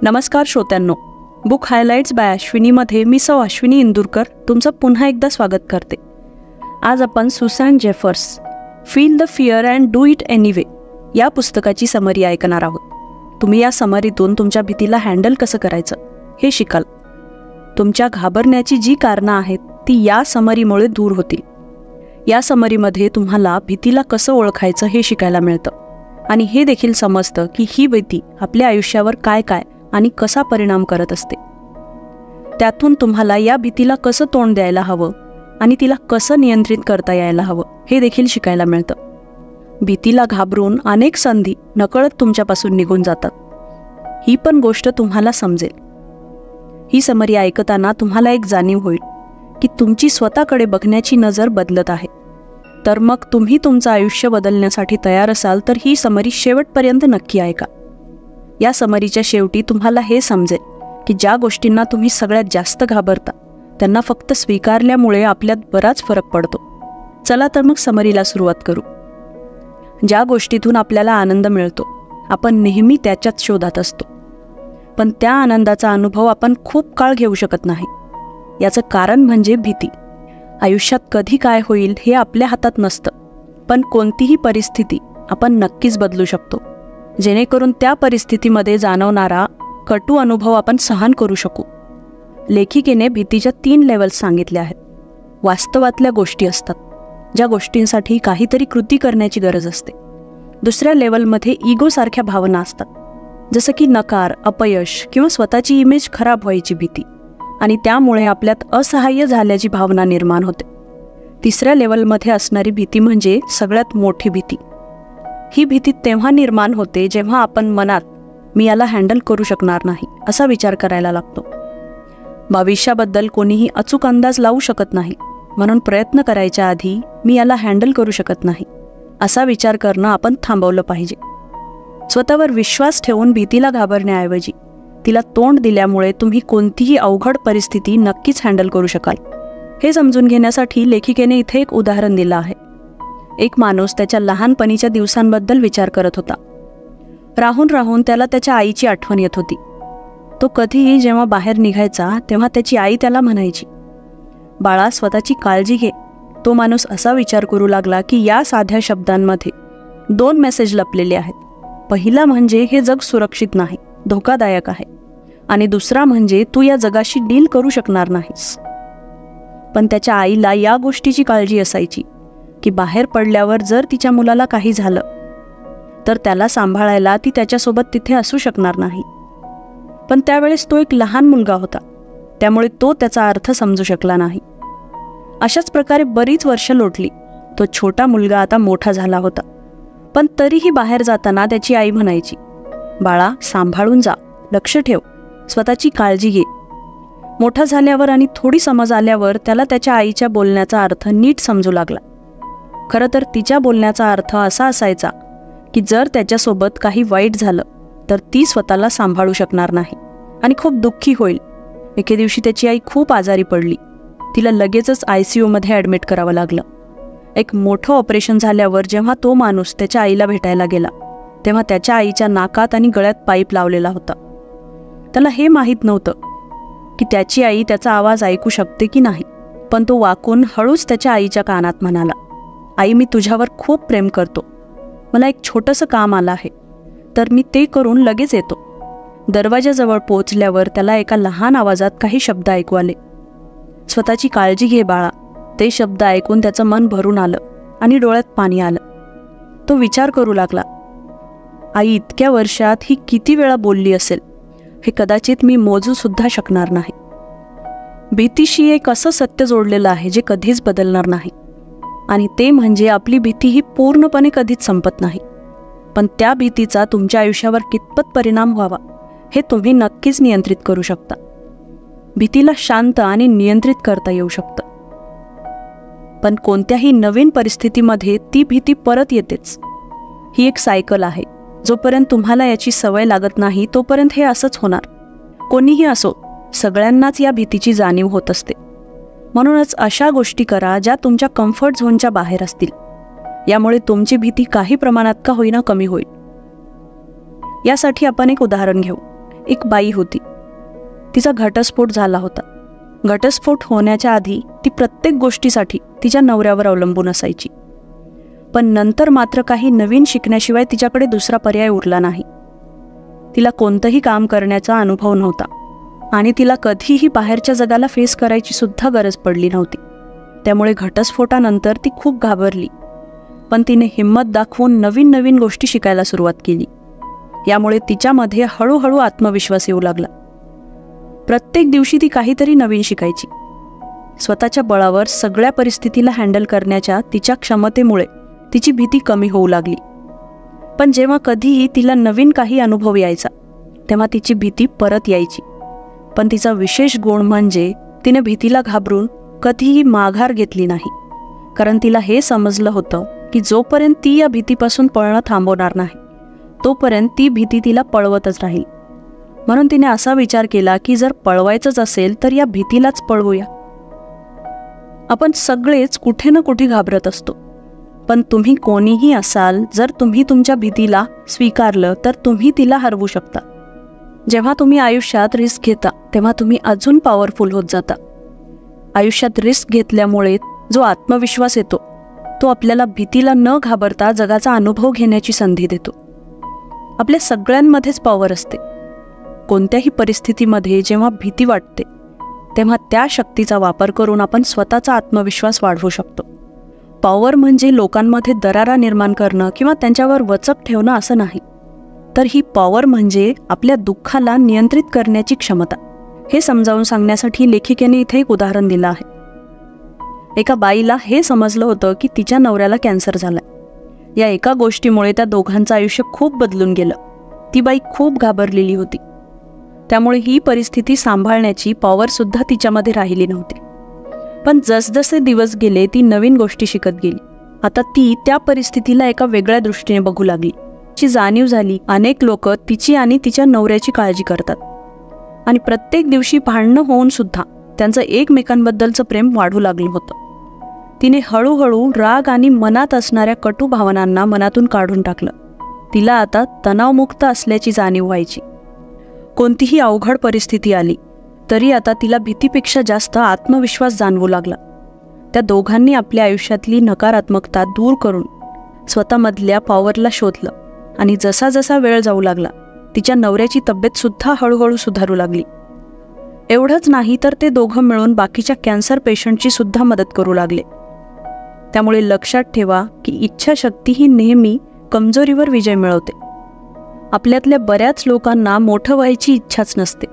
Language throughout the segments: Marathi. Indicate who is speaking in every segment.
Speaker 1: नमस्कार श्रोत्यांनो, बुक हायलाइट्स बाय अश्विनीमध्ये मी सौ अश्विनी इंदुरकर तुमचं पुन्हा एकदा स्वागत करते. आज आपण Susan Jeffers feel the fear and do it anyway या पुस्तकाची समरी ऐकणार आहोत. तुम्ही या समरीतून तुमच्या भीतीला हँडल कसं करायचं हे शिकाल. तुमच्या घाबरण्याची जी कारणं आहेत ती या समरीमुळे दूर होतील. या समरीमध्ये तुम्हाला भीतीला कसं ओळखायचं हे शिकायला मिळतं आणि हे देखील समजतं की ही भीती आपल्या आयुष्यावर काय आणि कसा परिणाम करत असते. त्यातून तुम्हाला या भीतीला कसं तोंड द्यायला हवं आणि तिला कसं नियंत्रित करता यायला हवं हे देखील शिकायला मिळतं. भीतीला घाबरून अनेक संधी नकळत तुमच्यापासून निघून जातात. ही पण गोष्ट तुम्हाला समजेल. ही समरी ऐकताना तुम्हाला एक जाणीव होईल की तुमची स्वतःकडे बघण्याची नजर बदलत आहे. तर मग तुम्ही तुमचं आयुष्य बदलण्यासाठी तयार असाल तर ही समरी शेवटपर्यंत नक्की ऐका. या समरीच्या शेवटी तुम्हाला हे समजेल की ज्या गोष्टींना तुम्ही सगळ्यात जास्त घाबरता त्यांना फक्त स्वीकारल्यामुळे आपल्यात बराच फरक पडतो. चला तर मग समरीला सुरुवात करू. ज्या गोष्टीतून आपल्याला आनंद मिळतो आपण नेहमी त्याच्याच शोधात असतो, पण त्या आनंदाचा अनुभव आपण खूप काळ घेऊ शकत नाही. याचं कारण म्हणजे भीती. आयुष्यात कधी काय होईल हे आपल्या हातात नसतं, पण कोणतीही परिस्थिती आपण नक्कीच बदलू शकतो जेणेकरून त्या परिस्थितीमध्ये जाणवणारा कटू अनुभव आपण सहन करू शकू. लेखिकेने भीतीच्या 3 लेवल्स सांगितल्या आहेत. वास्तवातल्या गोष्टी असतात ज्या गोष्टींसाठी काहीतरी कृती करण्याची गरज असते. दुसऱ्या लेवलमध्ये इगोसारख्या भावना असतात, जसं की नकार, अपयश किंवा स्वतःची इमेज खराब व्हायची भीती आणि त्यामुळे आपल्यात असहाय्य झाल्याची भावना निर्माण होते. तिसऱ्या लेवलमध्ये असणारी भीती म्हणजे सगळ्यात मोठी भीती. ही भीती तेव्हा निर्माण होते जेव्हा आपण मनात मी याला हँडल करू शकणार नाही असा विचार करायला लागतो. भविष्याबद्दल कोणीही अचूक अंदाज लावू शकत नाही, म्हणून प्रयत्न करायच्या आधी मी याला हँडल करू शकत नाही असा विचार करणं आपण थांबवलं पाहिजे. स्वतःवर विश्वास ठेवून भीतीला घाबरण्याऐवजी तिला तोंड दिल्यामुळे तुम्ही कोणतीही अवघड परिस्थिती नक्कीच हँडल करू शकाल. हे समजून घेण्यासाठी लेखिकेने इथे एक उदाहरण दिलं आहे. एक माणूस त्याच्या लहानपणीच्या दिवसांबद्दल विचार करत होता. राहून राहून त्याला त्याच्या आईची आठवण येत होती. तो कधीही जेव्हा बाहेर निघायचा तेव्हा त्याची आई त्याला म्हणायची, बाळा स्वतःची काळजी घे. तो माणूस असा विचार करू लागला की या साध्या शब्दांमध्ये 2 मेसेज लपलेले आहेत. पहिला म्हणजे हे जग सुरक्षित नाही, धोकादायक आहे, आणि दुसरा म्हणजे तू या जगाशी डील करू शकणार नाहीस. पण त्याच्या आईला या गोष्टीची काळजी असायची की बाहेर पडल्यावर जर तिच्या मुलाला काही झालं तर त्याला सांभाळायला ती त्याच्यासोबत तिथे असू शकणार नाही. पण त्यावेळेस तो एक लहान मुलगा होता, त्यामुळे तो त्याचा अर्थ समजू शकला नाही. अशाच प्रकारे बरीच वर्ष लोटली. तो छोटा मुलगा आता मोठा झाला होता, पण तरीही बाहेर जाताना त्याची आई म्हणायची, बाळा सांभाळून जा, लक्ष ठेव, स्वतःची काळजी घे. मोठा झाल्यावर आणि थोडी समज आल्यावर त्याला त्याच्या आईच्या बोलण्याचा अर्थ नीट समजू लागला. खरं तर तिच्या बोलण्याचा अर्थ असा असायचा की जर त्याच्यासोबत काही वाईट झालं तर ती स्वतःला सांभाळू शकणार नाही आणि खूप दुःखी होईल. एके दिवशी त्याची आई खूप आजारी पडली. तिला लगेचच ICUमध्ये ॲडमिट करावं लागलं. एक मोठं ऑपरेशन झाल्यावर जेव्हा तो माणूस त्याच्या आईला भेटायला गेला तेव्हा त्याच्या आईच्या नाकात आणि गळ्यात पाईप लावलेला होता. त्याला हे माहीत नव्हतं की त्याची आई त्याचा आवाज ऐकू शकते की नाही, पण तो वाकून हळूच त्याच्या आईच्या कानात म्हणाला, आई मी तुझ्यावर खूप प्रेम करतो. मला एक छोटंसं काम आलं आहे तर मी ते करून लगेच येतो. दरवाजाजवळ पोचल्यावर त्याला एका लहान आवाजात काही शब्द ऐकू आले. स्वतःची काळजी घे बाळा. ते शब्द ऐकून त्याचं मन भरून आलं आणि डोळ्यात पाणी आलं. तो विचार करू लागला, आई इतक्या वर्षात ही किती वेळा बोलली असेल हे कदाचित मी मोजू सुद्धा शकणार नाही. भीतीशी एक असं सत्य जोडलेलं आहे जे कधीच बदलणार नाही, आणि ते म्हणजे आपली भीती ही पूर्णपणे कधीच संपत नाही. पण त्या भीतीचा तुमच्या आयुष्यावर कितपत परिणाम व्हावा हे तुम्ही नक्कीच नियंत्रित करू शकता. भीतीला शांत आणि नियंत्रित करता येऊ शकतं, पण कोणत्याही नवीन परिस्थितीमध्ये ती भीती परत येतेच. ही एक सायकल आहे. जोपर्यंत तुम्हाला याची सवय लागत नाही तोपर्यंत हे असंच होणार. कोणीही असो, सगळ्यांनाच या भीतीची जाणीव होत असते. म्हणूनच अशा गोष्टी करा ज्या तुमच्या कम्फर्ट झोनच्या बाहेर असतील. यामुळे तुमची भीती काही प्रमाणात का होईना कमी होईल. यासाठी आपण एक उदाहरण घेऊ. एक बाई होती. तिचा घटस्फोट झाला होता. घटस्फोट होण्याच्या आधी ती प्रत्येक गोष्टीसाठी तिच्या नवऱ्यावर अवलंबून असायची. पण नंतर मात्र काही नवीन शिकण्याशिवाय तिच्याकडे दुसरा पर्याय उरला नाही. तिला कोणतंही काम करण्याचा अनुभव नव्हता आणि तिला कधीही बाहेरच्या जगाला फेस करायची सुद्धा गरज पडली नव्हती. त्यामुळे घटस्फोटानंतर ती खूप घाबरली. पण तिने हिंमत दाखवून नवीन नवीन गोष्टी शिकायला सुरुवात केली. यामुळे तिच्यामध्ये हळूहळू आत्मविश्वास येऊ लागला. प्रत्येक दिवशी ती काहीतरी नवीन शिकायची. स्वतःच्या बळावर सगळ्या परिस्थितीला हँडल करण्याच्या तिच्या क्षमतेमुळे तिची भीती कमी होऊ लागली. पण जेव्हा कधीही तिला नवीन काही अनुभव यायचा तेव्हा तिची भीती परत यायची. पण तिचा विशेष गुण म्हणजे तिने भीतीला घाबरून कधीही माघार घेतली नाही. कारण तिला हे समजलं होतं की जोपर्यंत ती या भीतीपासून पळणं थांबवणार नाही तोपर्यंत ती भीती तिला पळवतच राहील. म्हणून तिने असा विचार केला की जर पळवायचंच असेल तर या भीतीलाच पळवूया. आपण सगळेच कुठे ना कुठे घाबरत असतो. पण तुम्ही कोणीही असाल, जर तुम्ही तुमच्या भीतीला स्वीकारलं तर तुम्ही तिला हरवू शकता. जेव्हा तुम्ही आयुष्यात रिस्क घेता तेव्हा तुम्ही अजून पॉवरफुल होत जाता. आयुष्यात रिस्क घेतल्यामुळे जो आत्मविश्वास येतो तो आपल्याला भीतीला न घाबरता जगाचा अनुभव घेण्याची संधी देतो. आपल्या सगळ्यांमध्येच पॉवर असते. कोणत्याही परिस्थितीमध्ये जेव्हा भीती वाटते तेव्हा त्या शक्तीचा वापर करून आपण स्वतःचा आत्मविश्वास वाढवू शकतो. पॉवर म्हणजे लोकांमध्ये दरारा निर्माण करणं किंवा त्यांच्यावर वचक ठेवणं असं नाही, तर ही पॉवर म्हणजे आपल्या दुःखाला नियंत्रित करण्याची क्षमता. हे समजावून सांगण्यासाठी लेखिकेने इथे एक उदाहरण दिलं आहे. एका बाईला हे समजलं होतं की तिच्या नवऱ्याला कॅन्सर झालाय. या एका गोष्टीमुळे त्या दोघांचं आयुष्य खूप बदलून गेलं. ती बाई खूप घाबरलेली होती. त्यामुळे ही परिस्थिती सांभाळण्याची पॉवर सुद्धा तिच्यामध्ये राहिली नव्हती. पण जसजसे दिवस गेले ती नवीन गोष्टी शिकत गेली. आता ती त्या परिस्थितीला एका वेगळ्या दृष्टीने बघू लागली. तिची जाणीव झाली अनेक लोक तिची आणि तिच्या नवऱ्याची काळजी करतात आणि प्रत्येक दिवशी भांडणं होऊन सुद्धा त्यांचं एकमेकांबद्दलचं प्रेम वाढू लागलं होतं. तिने हळूहळू राग आणि मनात असणाऱ्या कटू भावनांना मनातून काढून टाकलं. तिला आता तणावमुक्त असल्याची जाणीव व्हायची. कोणतीही अवघड परिस्थिती आली तरी आता तिला भीतीपेक्षा जास्त आत्मविश्वास जाणवू लागला. त्या दोघांनी आपल्या आयुष्यातली नकारात्मकता दूर करून स्वतःमधल्या पॉवरला शोधलं आणि जसा जसा वेळ जाऊ लागला तिच्या नवऱ्याची तब्येत सुद्धा हळूहळू सुधारू लागली. एवढंच नाही तर ते दोघं मिळून बाकीच्या कॅन्सर पेशंटची सुद्धा मदत करू लागले. त्यामुळे लक्षात ठेवा की इच्छाशक्ती ही नेहमी कमजोरीवर विजय मिळवते. आपल्यातल्या बऱ्याच लोकांना मोठं व्हायची इच्छाच नसते.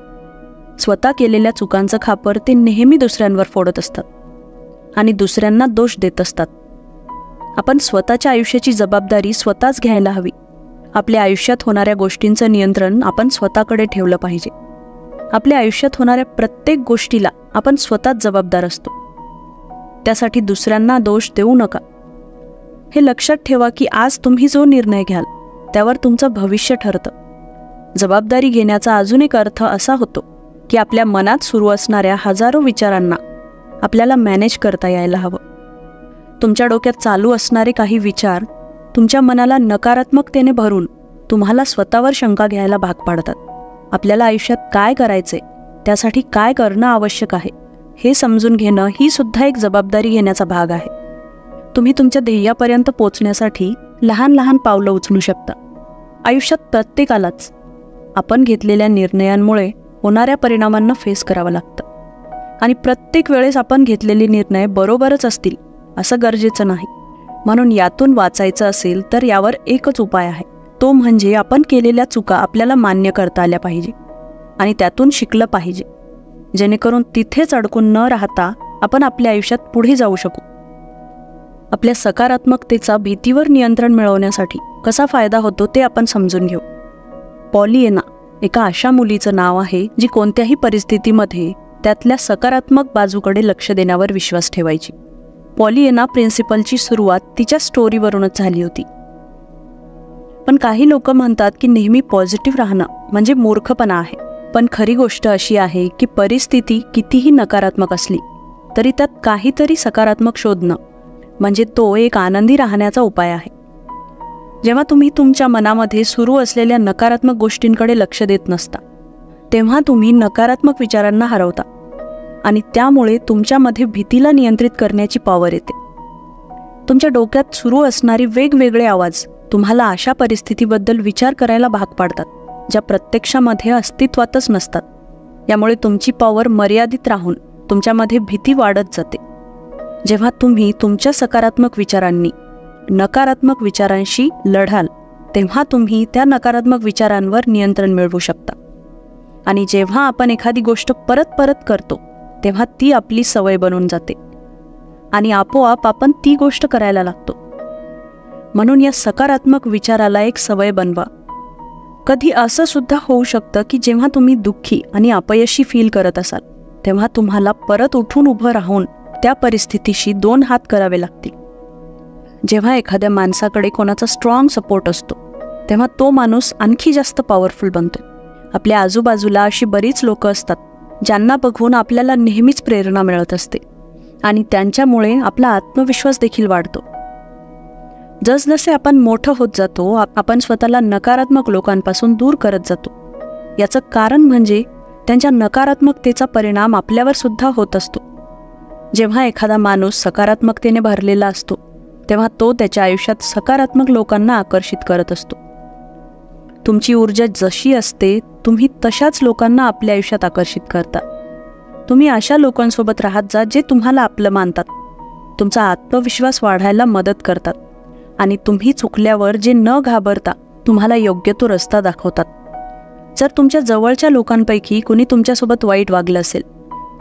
Speaker 1: स्वतः केलेल्या चुकांचं खापर ते नेहमी दुसऱ्यांवर फोडत असतात आणि दुसऱ्यांना दोष देत असतात. आपण स्वतःच्या आयुष्याची जबाबदारी स्वतःच घ्यायला हवी. आपल्या आयुष्यात होणाऱ्या गोष्टींचं नियंत्रण आपण स्वतःकडे ठेवलं पाहिजे. आपल्या आयुष्यात होणाऱ्या प्रत्येक गोष्टीला आपण स्वतःच जबाबदार असतो. त्यासाठी दुसऱ्यांना दोष देऊ नका. हे लक्षात ठेवा की आज तुम्ही जो निर्णय घ्याल त्यावर तुमचं भविष्य ठरतं. जबाबदारी घेण्याचा अजून एक अर्थ असा होतो की आपल्या मनात सुरू असणाऱ्या हजारो विचारांना आपल्याला मॅनेज करता यायला हवं. तुमच्या डोक्यात चालू असणारे काही विचार तुमच्या मनाला नकारात्मकतेने भरून तुम्हाला स्वतःवर शंका घ्यायला भाग पाडतात. आपल्याला आयुष्यात काय करायचे, त्यासाठी काय करणं आवश्यक आहे हे समजून घेणं ही सुद्धा एक जबाबदारी घेण्याचा भाग आहे. तुम्ही तुमच्या ध्येयापर्यंत पोचण्यासाठी लहान लहान पावलं उचलू शकता. आयुष्यात प्रत्येकालाच आपण घेतलेल्या निर्णयांमुळे होणाऱ्या परिणामांना फेस करावं लागतं आणि प्रत्येक वेळेस आपण घेतलेले निर्णय बरोबरच असतील असं गरजेचं नाही. म्हणून यातून वाचायचं असेल तर यावर एकच उपाय आहे, तो म्हणजे आपण केलेल्या चुका आपल्याला मान्य करता आल्या पाहिजे आणि त्यातून शिकलं पाहिजे, जेणेकरून तिथेच अडकून न राहता आपण आपल्या आयुष्यात पुढे जाऊ शकू. आपल्या सकारात्मकतेचा भीतीवर नियंत्रण मिळवण्यासाठी कसा फायदा होतो ते आपण समजून घेऊ. पॉलिएना एका अशा मुलीचं नाव आहे जी कोणत्याही परिस्थितीमध्ये त्यातल्या सकारात्मक बाजूकडे लक्ष देण्यावर विश्वास ठेवायची. पॉलिएना प्रिन्सिपलची सुरुवात तिच्या स्टोरीवरूनच झाली होती. पण काही लोक म्हणतात की नेहमी पॉझिटिव्ह राहणं म्हणजे मूर्खपणा आहे. पण खरी गोष्ट अशी आहे की परिस्थिती कितीही नकारात्मक असली तरी त्यात काहीतरी सकारात्मक शोधणं म्हणजे तो एक आनंदी राहण्याचा उपाय आहे. जेव्हा तुम्ही तुमच्या मनामध्ये सुरू असलेल्या नकारात्मक गोष्टींकडे लक्ष देत नसता तेव्हा तुम्ही नकारात्मक विचारांना हरवता आणि त्यामुळे तुमच्यामध्ये भीतीला नियंत्रित करण्याची पॉवर येते. तुमच्या डोक्यात सुरू असणारी वेगवेगळे आवाज तुम्हाला अशा परिस्थितीबद्दल विचार करायला भाग पाडतात, ज्या प्रत्यक्षामध्ये अस्तित्वातच नसतात. यामुळे तुमची पॉवर मर्यादित राहून तुमच्यामध्ये भीती वाढत जाते. जेव्हा तुम्ही तुमच्या सकारात्मक विचारांनी नकारात्मक विचारांशी लढाल, तेव्हा तुम्ही त्या नकारात्मक विचारांवर नियंत्रण मिळवू शकता. आणि जेव्हा आपण एखादी गोष्ट परत परत करतो, तेव्हा ती आपली सवय बनून जाते आणि आपोआप आपण ती गोष्ट करायला लागतो. म्हणून या सकारात्मक विचाराला एक सवय बनवा. कधी असं सुद्धा होऊ शकतं की जेव्हा तुम्ही दुःखी आणि अपयशी फील करत असाल, तेव्हा तुम्हाला परत उठून उभं राहून त्या परिस्थितीशी 2 हात करावे लागतील. जेव्हा एखाद्या माणसाकडे कोणाचा स्ट्रॉंग सपोर्ट असतो, तेव्हा तो माणूस आणखी जास्त पॉवरफुल बनतो. आपल्या आजूबाजूला अशी बरीच लोकं असतात ज्यांना बघून आपल्याला नेहमीच प्रेरणा मिळत असते आणि त्यांच्यामुळे आपला आत्मविश्वास देखील वाढतो. जसजसे आपण मोठं होत जातो, आपण स्वतःला नकारात्मक लोकांपासून दूर करत जातो. याचं कारण म्हणजे त्यांच्या नकारात्मकतेचा परिणाम आपल्यावर सुद्धा होत असतो. जेव्हा एखादा माणूस सकारात्मकतेने भरलेला असतो, तेव्हा तो त्याच्या आयुष्यात सकारात्मक लोकांना आकर्षित करत असतो. तुमची ऊर्जा जशी असते, तुम्ही तशाच लोकांना आपल्या आयुष्यात आकर्षित करता. तुम्ही अशा लोकांसोबत राहत जा जे तुम्हाला आपलं मानतात, तुमचा आत्मविश्वास वाढायला मदत करतात आणि तुम्ही चुकल्यावर जे न घाबरता तुम्हाला योग्य तो रस्ता दाखवतात. जर तुमच्या जवळच्या लोकांपैकी कुणी तुमच्यासोबत वाईट वागलं असेल,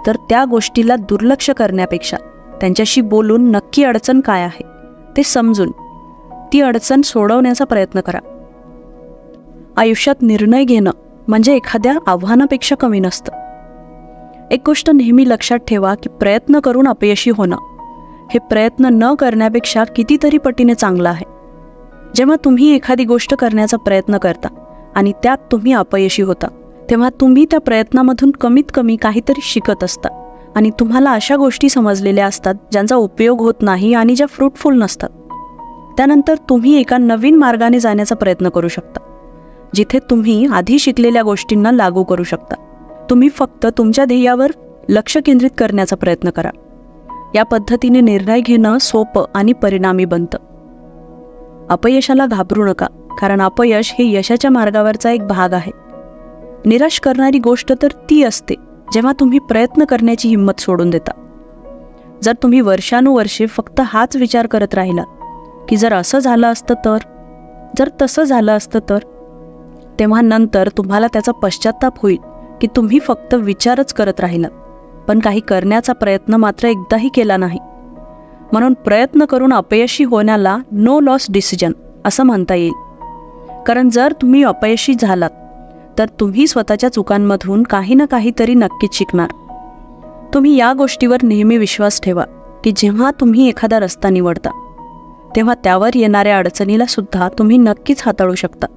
Speaker 1: तर त्या गोष्टीला दुर्लक्ष करण्यापेक्षा त्यांच्याशी बोलून नक्की अडचण काय आहे ते समजून ती अडचण सोडवण्याचा प्रयत्न करा. आयुष्यात निर्णय घेणं म्हणजे एखाद्या आव्हानापेक्षा कमी नसतं. एक गोष्ट नेहमी लक्षात ठेवा की प्रयत्न करून अपयशी होणं हे प्रयत्न न करण्यापेक्षा कितीतरी पटीने चांगलं आहे. जेव्हा तुम्ही एखादी गोष्ट करण्याचा प्रयत्न करता आणि त्यात तुम्ही अपयशी होता, तेव्हा तुम्ही त्या प्रयत्नामधून कमीत कमी काहीतरी शिकत असता आणि तुम्हाला अशा गोष्टी समजलेल्या असतात ज्यांचा उपयोग होत नाही आणि ज्या फ्रूटफुल नसतात. त्यानंतर तुम्ही एका नवीन मार्गाने जाण्याचा प्रयत्न करू शकता, जिथे तुम्ही आधी शिकलेल्या गोष्टींना लागू करू शकता. तुम्ही फक्त तुमच्या ध्येयावर लक्ष केंद्रित करण्याचा प्रयत्न करा. या पद्धतीने निर्णय घेणं सोपं आणि परिणामी बनतं. अपयशाला घाबरू नका, कारण अपयश हे यशाच्या मार्गावरचा एक भाग आहे. निराश करणारी गोष्ट तर ती असते जेव्हा तुम्ही प्रयत्न करण्याची हिंमत सोडून देता. जर तुम्ही वर्षानुवर्षे फक्त हाच विचार करत राहिला की जर असं झालं असतं तर, जर तसं झालं असतं तर, तेव्हा नंतर तुम्हाला त्याचा पश्चात्ताप होईल की तुम्ही फक्त विचारच करत राहिलात, पण काही करण्याचा प्रयत्न मात्र एकदाही केला नाही. म्हणून प्रयत्न करून अपयशी होण्याला नो लॉस डिसिजन असं म्हणता येईल. कारण जर तुम्ही अपयशी झालात, तर तुम्ही स्वतःच्या चुकांमधून काही ना काहीतरी नक्कीच शिकणार. तुम्ही या गोष्टीवर नेहमी विश्वास ठेवा की जेव्हा तुम्ही एखादा रस्ता निवडता, तेव्हा त्यावर येणाऱ्या अडचणीला सुद्धा तुम्ही नक्कीच हाताळू शकता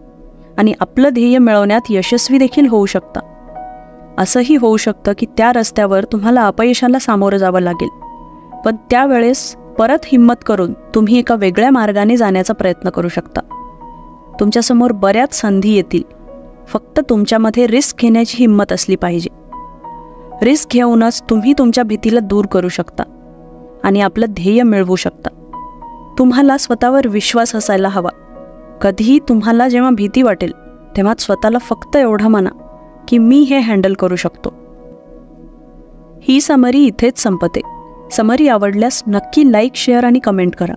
Speaker 1: आणि आपलं ध्येय मिळवण्यात यशस्वी देखील होऊ शकता. असंही होऊ शकतं की त्या रस्त्यावर तुम्हाला अपयशाला सामोरं जावं लागेल, पण त्यावेळेस परत हिंमत करून तुम्ही एका वेगळ्या मार्गाने जाण्याचा प्रयत्न करू शकता. तुमच्यासमोर बऱ्याच संधी येतील, फक्त तुमच्यामध्ये रिस्क घेण्याची हिंमत असली पाहिजे. रिस्क घेऊनच तुम्ही तुमच्या भीतीला दूर करू शकता आणि आपलं ध्येय मिळवू शकता. तुम्हाला स्वतःवर विश्वास असायला हवा. कधीही तुम्हाला जेव्हा भीती वाटेल, तेव्हा स्वतःला फक्त एवढं म्हणा की मी हे हँडल करू शकतो. ही समरी इथेच संपते. समरी आवडल्यास नक्की लाईक, शेअर आणि कमेंट करा.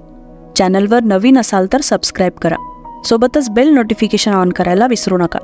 Speaker 1: चॅनलवर नवीन असाल तर सबस्क्राईब करा. सोबतच बेल नोटिफिकेशन ऑन करायला विसरू नका.